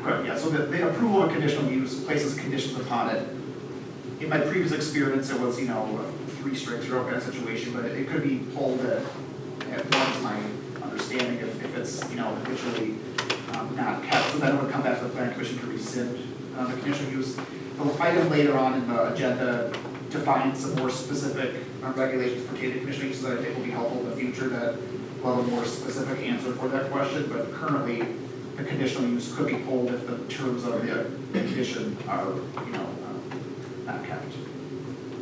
Correct, yeah, so the approval of conditional use places conditions upon it. In my previous experience, it was, a 3 strikes you're out kind of situation, but it could be pulled at once, my understanding, if it's, habitually not kept. So then it would come back to the planning commission to rescind the conditional use. The item later on in the agenda defines some more specific regulations pertaining to conditional uses that I think will be helpful in the future that will have a more specific answer for that question, but currently the conditional use could be pulled if the terms of the condition are, not kept.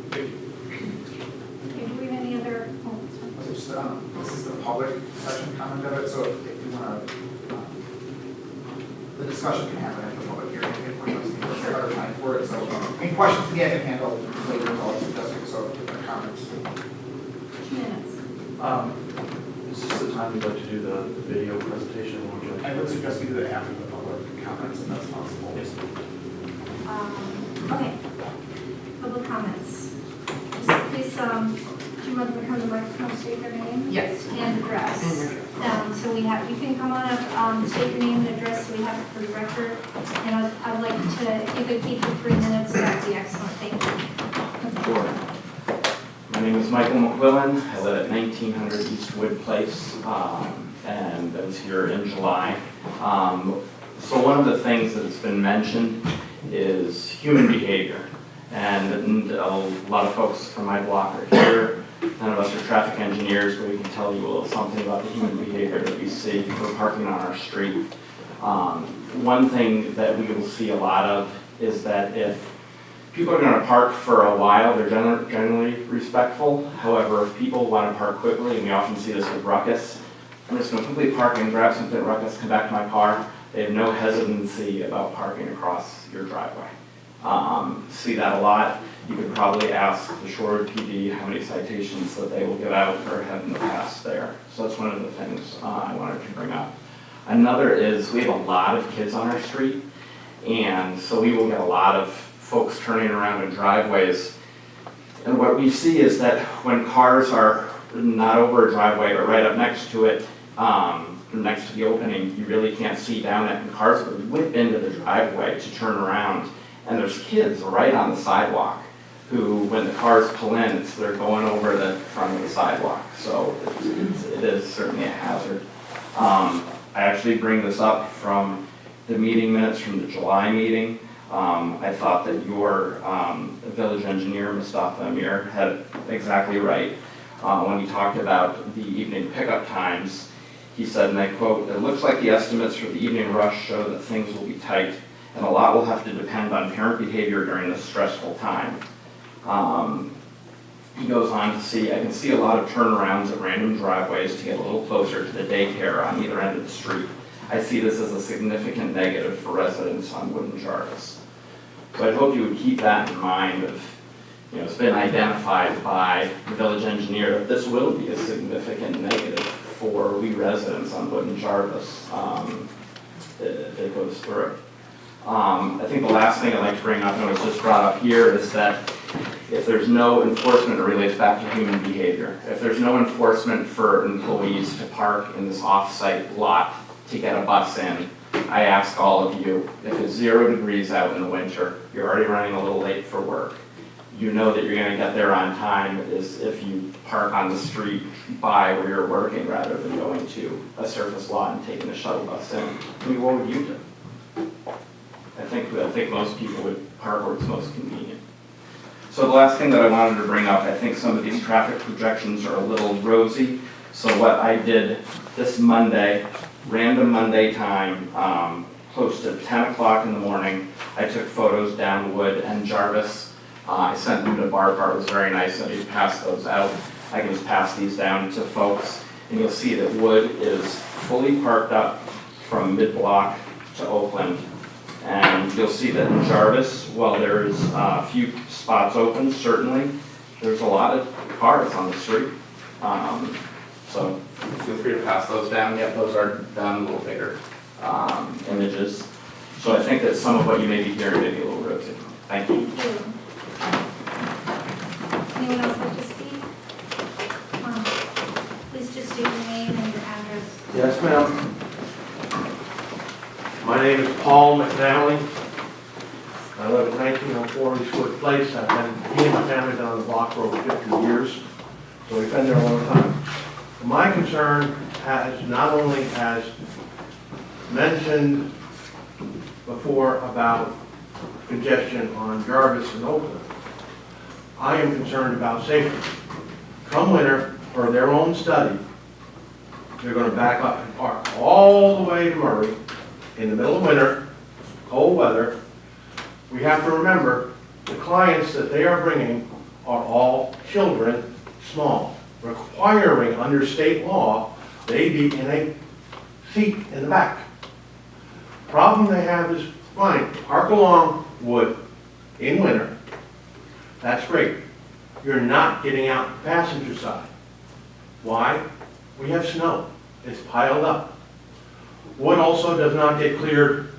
Okay, do we have any other? This is the public section comment of it, so if you want to, the discussion can happen at the public hearing if we're going to spend other time for it. So, any questions to get can handle later is all I'm suggesting, so different comments. 2 minutes. Is this the time you'd like to do the video presentation? Or would you I would suggest we do that after the public comments, if that's possible. Yes. Okay, public comments. Just please, do you want to come to the microphone, state your name? Yes. And address. So you can come on up, state your name and address, so we have it for the record. And I'd like to, if you could keep it 3 minutes, that'd be excellent, thank you. Sure. My name is Michael McQuillan. I live at 1900 Eastwood Place, and I was here in July. So one of the things that's been mentioned is human behavior. And a lot of folks from my block are here. None of us are traffic engineers, but we can tell you a little something about the human behavior that we see for parking on our street. One thing that we will see a lot of is that if people are going to park for a while, they're generally respectful. However, if people want to park quickly, and we often see this with ruckus, I'm just going to quickly park and grab something at ruckus, come back to my car. They have no hesitancy about parking across your driveway. See that a lot. You could probably ask the Shorewood PD how many citations that they will give out or have in the past there. So that's one of the things I wanted to bring up. Another is we have a lot of kids on our street, and so we will get a lot of folks turning around in driveways. And what we see is that when cars are not over a driveway but right up next to it, next to the opening, you really can't see down it, and cars will whip into the driveway to turn around. And there's kids right on the sidewalk who, when the cars pull in, they're going over the front of the sidewalk. So it is certainly a hazard. I actually bring this up from the meeting minutes from the July meeting. I thought that your village engineer, Mustafa Amir, had it exactly right. When he talked about the evening pickup times, he said, and I quote, "It looks like the estimates for the evening rush show that things will be tight, and a lot will have to depend on parent behavior during this stressful time." He goes on to see, I can see a lot of turnarounds at random driveways to get a little closer to the daycare on either end of the street. I see this as a significant negative for residents on Wood and Jarvis. So I hope you would keep that in mind of, it's been identified by the village engineer that this will be a significant negative for we residents on Wood and Jarvis if it goes through. I think the last thing I'd like to bring up, and it was just brought up here, is that if there's no enforcement, it relates back to human behavior. If there's no enforcement for employees to park in this off-site lot to get a bus in, I ask all of you, if it's 0 degrees out in the winter, you're already running a little late for work. You know that you're going to get there on time is if you park on the street by where you're working rather than going to a surface lot and taking a shuttle bus in. I mean, what would you do? I think most people would park where it's most convenient. So the last thing that I wanted to bring up, I think some of these traffic projections are a little rosy. So what I did this Monday, random Monday time, close to 10 o'clock in the morning, I took photos down Wood and Jarvis. I sent them to Barb. Barb was very nice that he passed those out. I can just pass these down to folks, and you'll see that Wood is fully parked up from mid-block to Oakland. And you'll see that in Jarvis, while there's a few spots open, certainly, there's a lot of cars on the street. So feel free to pass those down. Yep, those are done a little bigger images. So I think that some of what you may be hearing may be a little rosy. Thank you. Anyone else like to speak? Please just state your name and your address. Yes, ma'am. My My name is Paul McNally. I live at 1904 Eastwood Place. I've been, me and my family's been on the block for over 50 years, so we've been there a long time. My concern has, not only as mentioned before about congestion on Jarvis and Oakland, I am concerned about safety. Come winter, for their own study, they're going to back up and park all the way to Murray in the middle of winter, cold weather. We have to remember the clients that they are bringing are all children, small, requiring under state law they be in a seat in the back. Problem they have is, fine, park along Wood in winter. That's great. You're not getting out the passenger side. Why? We have snow. It's piled up. Wood also does not get cleared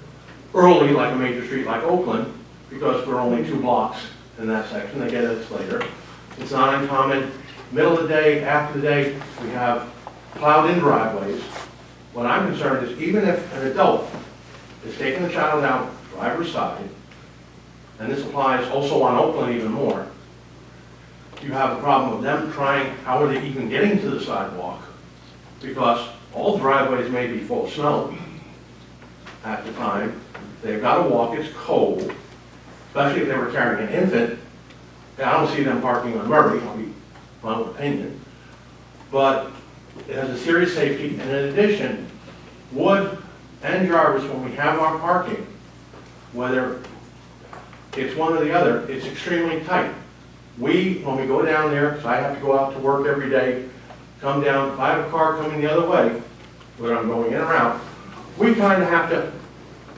early like a major street like Oakland because we're only 2 blocks in that section. They get it later. It's not uncommon. Middle of the day, after the day, we have plowed-in driveways. What I'm concerned is even if an adult is taking the child out driver's side, and this applies also on Oakland even more, you have a problem with them trying, how are they even getting to the sidewalk? Because all driveways may be full of snow at the time. They've got to walk, it's cold, especially if they were carrying an infant. I don't see them parking on Murray, I'll be my own opinion. But it has a serious safety, and in addition, Wood and Jarvis, when we have our parking, whether it's one or the other, it's extremely tight. When we go down there, because I have to go out to work every day, come down, if I have a car coming the other way, whether I'm going in or out, we kind of have to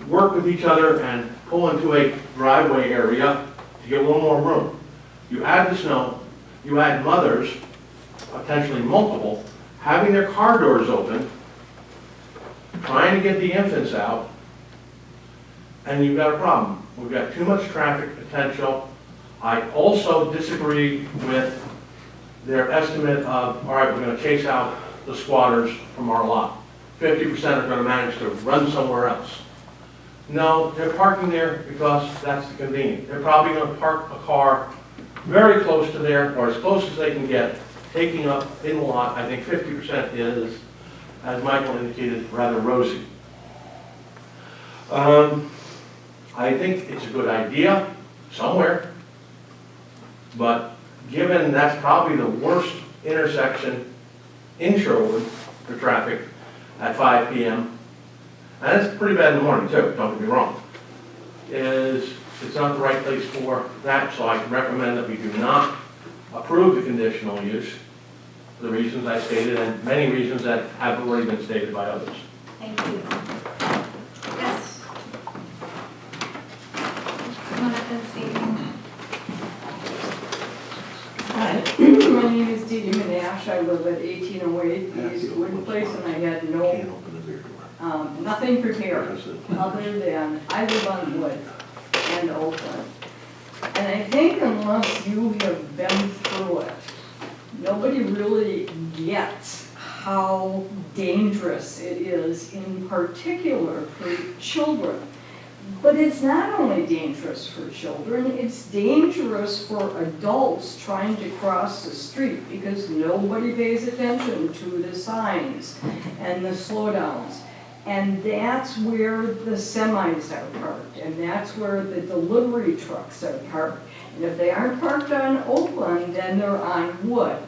work with each other and pull into a driveway area to get a little more room. You add the snow, you add mothers, potentially multiple, having their car doors open, trying to get the infants out, and you've got a problem. We've got too much traffic potential. I also disagree with their estimate of, all right, we're going to chase out the squatters from our lot. 50% are going to manage to run somewhere else. No, they're parking there because that's the convenience. They're probably going to park a car very close to there, or as close as they can get, taking up in the lot. I think 50% is, as Michael indicated, rather rosy. I think it's a good idea somewhere, but given that's probably the worst intersection in Shorewood for traffic at 5 p.m., and it's pretty bad in the morning too, don't get me wrong, it's not the right place for that, so I recommend that we do not approve the conditional use for the reasons I stated and many reasons that have already been stated by others. Thank you. Yes. Come on up and state your name. Hi, my name is Dee Dee Manash. I live at 1808 Eastwood Place, and I had nothing prepared other than I live on Wood and Oakland. And I think unless you have been through it, nobody really gets how dangerous it is, in particular for children. But it's not only dangerous for children, it's dangerous for adults trying to cross the street because nobody pays attention to the signs and the slowdowns. And that's where the semis are parked, and that's where the delivery trucks are parked. And if they aren't parked on Oakland, then they're on Wood.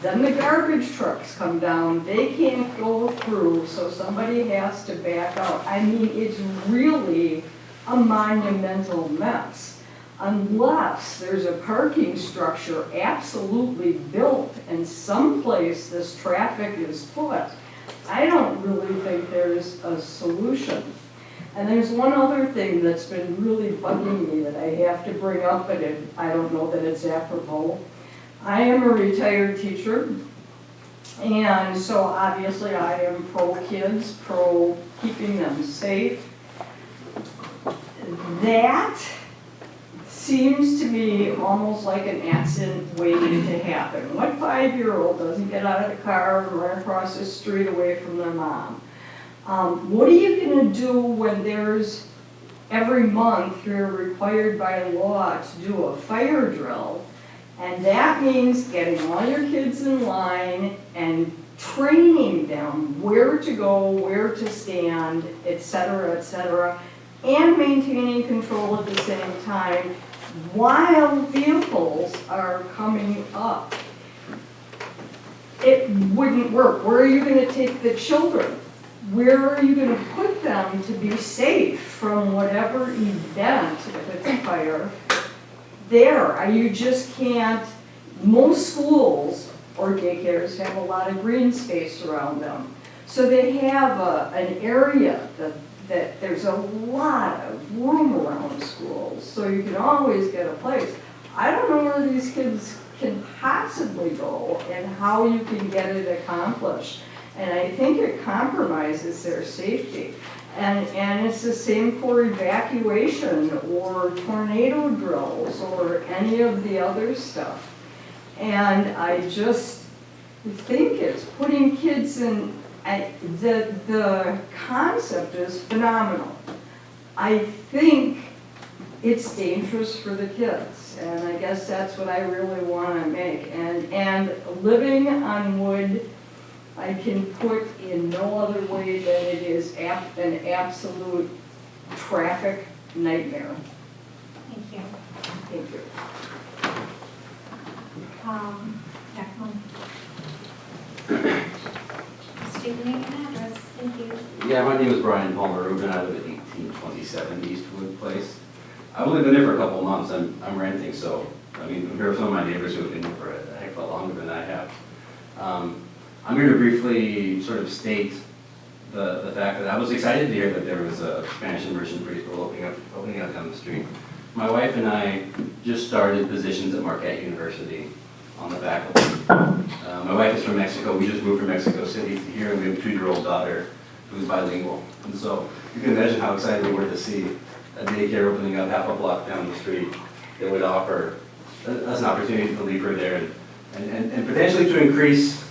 Then the garbage trucks come down, they can't go through, so somebody has to back out. I mean, it's really a monumental mess. Unless there's a parking structure absolutely built and someplace this traffic is put, I don't really think there's a solution. And there's one other thing that's been really bugging me that I have to bring up, but I don't know that it's apropos. I am a retired teacher, and so obviously I am pro-kids, pro keeping them safe. That seems to me almost like an accident waiting to happen. What 5-year-old doesn't get out of the car and run across the street away from their mom? What are you gonna do when there's, every month, you're required by law to do a fire drill? And that means getting all your kids in line and training them where to go, where to stand, et cetera, and maintaining control at the same time while vehicles are coming up. It wouldn't work. Where are you gonna take the children? Where are you gonna put them to be safe from whatever event, if it's a fire? There, you just can't, most schools or daycares have a lot of green space around them. So they have an area that there's a lot of room around schools, so you can always get a place. I don't know where these kids can possibly go and how you can get it accomplished. And I think it compromises their safety. And it's the same for evacuation or tornado drills or any of the other stuff. And I just think it's putting kids in, the concept is phenomenal. I think it's dangerous for the kids, and I guess that's what I really want to make. And living on Wood, I can put in no other way than it is an absolute traffic nightmare. Thank you. Thank you. Yeah, come on. State your name and address, thank you. Yeah, my name is Brian Palmer Rubin. I live at 1827 Eastwood Place. I've only been there for a couple of months. I'm renting, so, I mean, compared to some of my neighbors who have been there for a heck of a lot longer than I have. I'm here to briefly sort of state the fact that I was excited to hear that there was a Spanish immersion preschool opening up down the street. My wife and I just started positions at Marquette University on the faculty. My wife is from Mexico. We just moved from Mexico City to here, and we have a 2-year-old daughter who's bilingual. And so you can imagine how excited we were to see a daycare opening up half a block down the street that would offer us an opportunity to leave her there and potentially to increase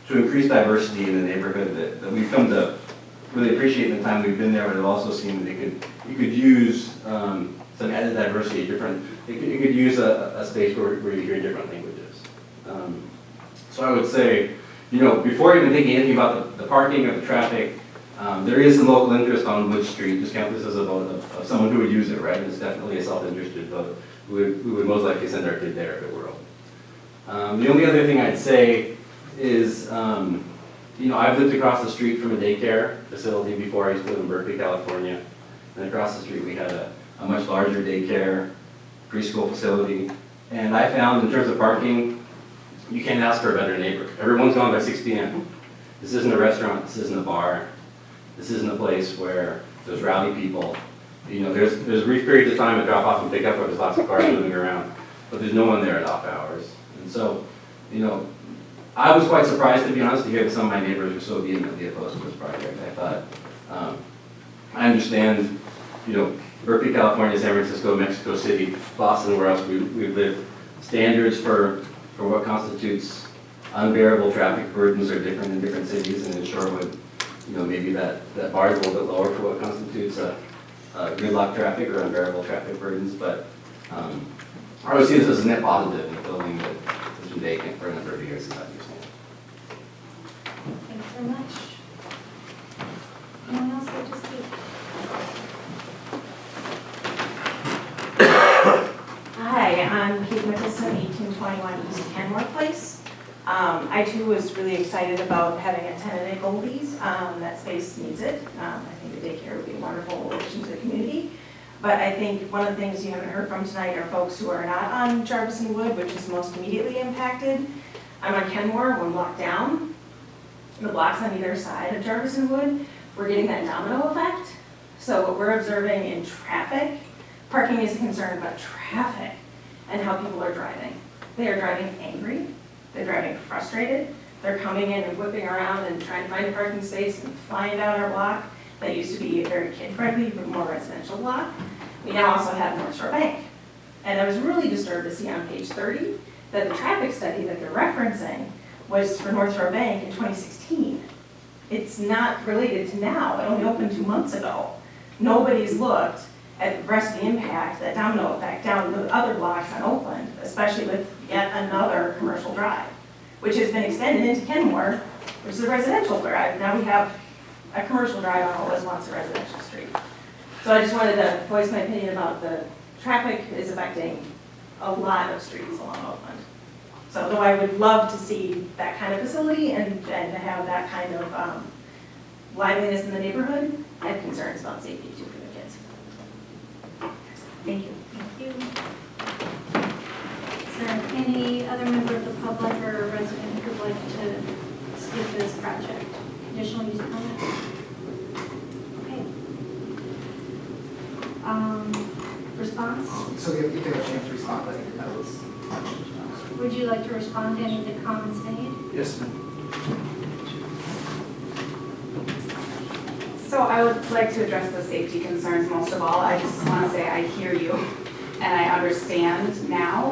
diversity in the neighborhood that we've come to really appreciate in the time we've been there, but I've also seen that you could use some added diversity, you could use a space where you hear different languages. So I would say, before even thinking anything about the parking or the traffic, there is some local interest on Wood Street. Just count this as a vote of someone who would use it, right? It's definitely a self-interested vote. We would most likely send our kid there if it were open. The only other thing I'd say is, I've lived across the street from a daycare facility before. I used to live in Berkeley, California. And across the street we had a much larger daycare preschool facility. And I found in terms of parking, you can't ask for a better neighbor. Everyone's gone by 6 p.m. This isn't a restaurant, this isn't a bar. This isn't a place where there's rowdy people. There's brief periods of time to drop off and pick up where there's lots of cars moving around, but there's no one there at off hours. And so, I was quite surprised, to be honest, to hear that some of my neighbors were so vehemently opposed to this project. I thought, I understand, Berkeley, California, San Francisco, Mexico City, Boston, where else we've lived, standards for what constitutes unbearable traffic burdens are different in different cities, and in Shorewood, maybe that bar is a little bit lower for what constitutes gridlock traffic or unbearable traffic burdens, but I would see this as a net positive in a building that has been vacant for a number of years, as I understand. Thanks very much. Anyone else like to speak? Hi, I'm Kate Mickelson, 1821 East Kenmore Place. I too was really excited about having a tenant at Goldie's. That space needs it. I think the daycare would be a wonderful addition to the community. But I think one of the things you haven't heard from tonight are folks who are not on Jarvis and Wood, which is most immediately impacted. I'm on Kenmore, 1 block down. The blocks on either side of Jarvis and Wood, we're getting that domino effect. So what we're observing in traffic, parking is a concern, but traffic and how people are driving. They are driving angry, they're driving frustrated, they're coming in and whipping around and trying to find a parking space and flying down our block that used to be a very kid-friendly, but more residential block. We now also have North Shore Bank. And I was really disturbed to see on page 30 that the traffic study that they're referencing was for North Shore Bank in 2016. it's not related to now, it only opened 2 months ago. Nobody's looked at the rest of the impact, that domino effect down the other blocks on Oakland, especially with yet another commercial drive, which has been extended into Kenmore, which is a residential drive. Now we have a commercial drive on what was once a residential street. So I just wanted to voice my opinion about the traffic is affecting a lot of streets along Oakland. So though I would love to see that kind of facility and to have that kind of liveliness in the neighborhood, I have concerns about safety too for the kids. Thank you. Thank you. Is there any other member of the public or resident who would like to speak to this project? Conditional use permit? Okay. Response? So if they have a chance to respond, I think that was. Would you like to respond to any of the comments made? Yes, ma'am. So I would like to address the safety concerns most of all. I just want to say I hear you and I understand now